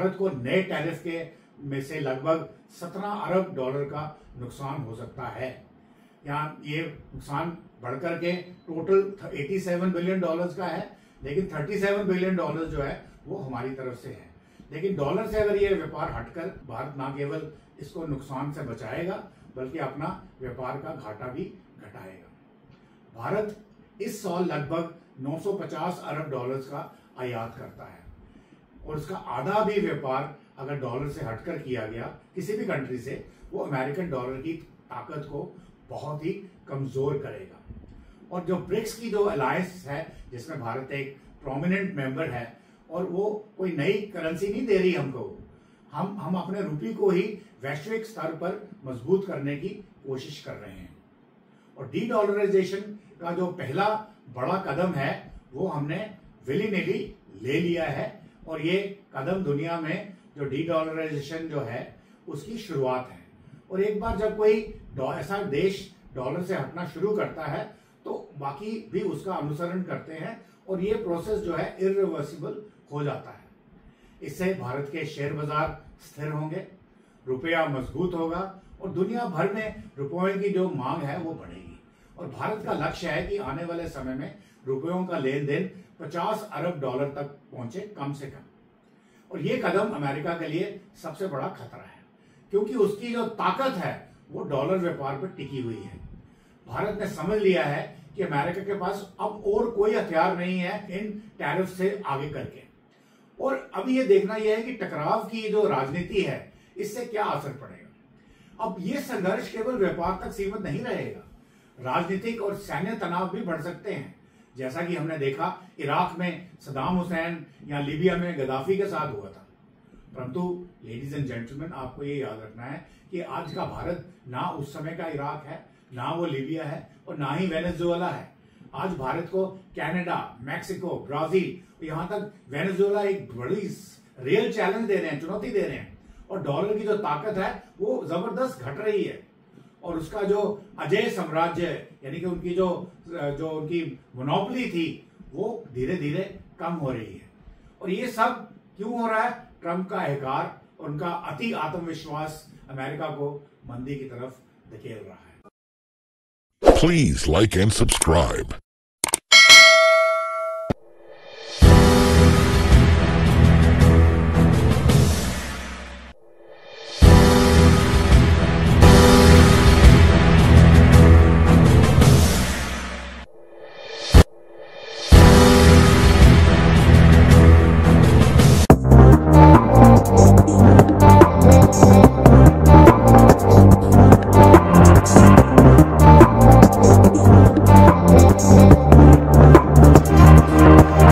भारत को नए टैरिफ के में से लगभग 17 अरब डॉलर का नुकसान हो सकता है। यहाँ ये नुकसान बढ़कर के टोटल 87 बिलियन डॉलर्स का है, लेकिन 37 बिलियन डॉलर जो है वो हमारी तरफ से है। लेकिन डॉलर से अगर ये व्यापार हटकर भारत ना केवल इसको नुकसान से बचाएगा बल्कि अपना व्यापार का घाटा भी घटाएगा। भारत इस साल लगभग 950 अरब डॉलर्स का आयात करता है और उसका आधा भी व्यापार अगर डॉलर से हटकर किया गया किसी भी कंट्री से, वो अमेरिकन डॉलर की ताकत को बहुत ही कमजोर करेगा। और जो ब्रिक्स की जो अलायंस है जिसमें भारत एक प्रोमिनेंट मेंबर है और वो कोई नई करेंसी नहीं दे रही हमको, हम अपने रुपये को ही वैश्विक स्तर पर मजबूत करने की कोशिश कर रहे हैं। और डी डॉलराइजेशन का जो पहला बड़ा कदम है वो हमने विली निली ले लिया है और ये कदम दुनिया में जो डी डॉलराइजेशन जो है उसकी शुरुआत है। और एक बार जब कोई ऐसा देश डॉलर से हटना शुरू करता है तो बाकी भी उसका अनुसरण करते हैं और ये प्रोसेस जो है इरिवर्सिबल हो जाता है। इससे भारत के शेयर बाजार स्थिर होंगे, रुपया मजबूत होगा और दुनिया भर में रुपयों की जो मांग है वो बढ़ेगी। और भारत का लक्ष्य है कि आने वाले समय में रुपयों का लेन देन 50 अरब डॉलर तक पहुंचे कम से कम। और ये कदम अमेरिका के लिए सबसे बड़ा खतरा है क्योंकि उसकी जो ताकत है वो डॉलर व्यापार पर टिकी हुई है। भारत ने समझ लिया है कि अमेरिका के पास अब और कोई हथियार नहीं है इन टैरिफ से आगे करके। और अभी ये देखना यह है कि टकराव की जो राजनीति है इससे क्या असर पड़ेगा। अब ये संघर्ष केवल व्यापार तक सीमित नहीं रहेगा, राजनीतिक और सैन्य तनाव भी बढ़ सकते हैं, जैसा कि हमने देखा इराक में सदाम हुसैन या लीबिया में गद्दाफी के साथ हुआ था। परंतु लेडीज एंड जेंटलमैन, आपको ये याद रखना है कि आज का भारत ना उस समय का इराक है, ना वो लीबिया है और ना ही वेनेजुएला है। आज भारत को कनाडा, मैक्सिको, ब्राजील, यहाँ तक वेनेजुएला एक बड़ी रियल चैलेंज दे रहे हैं, चुनौती दे रहे हैं। और डॉलर की जो ताकत है वो जबरदस्त घट रही है और उसका जो अजय साम्राज्य यानी कि उनकी जो उनकी मोनोपोली थी वो धीरे धीरे कम हो रही है। और ये सब क्यों हो रहा है? ट्रंप का अहंकार, उनका अति आत्मविश्वास अमेरिका को मंदी की तरफ धकेल रहा है। Please like and subscribe.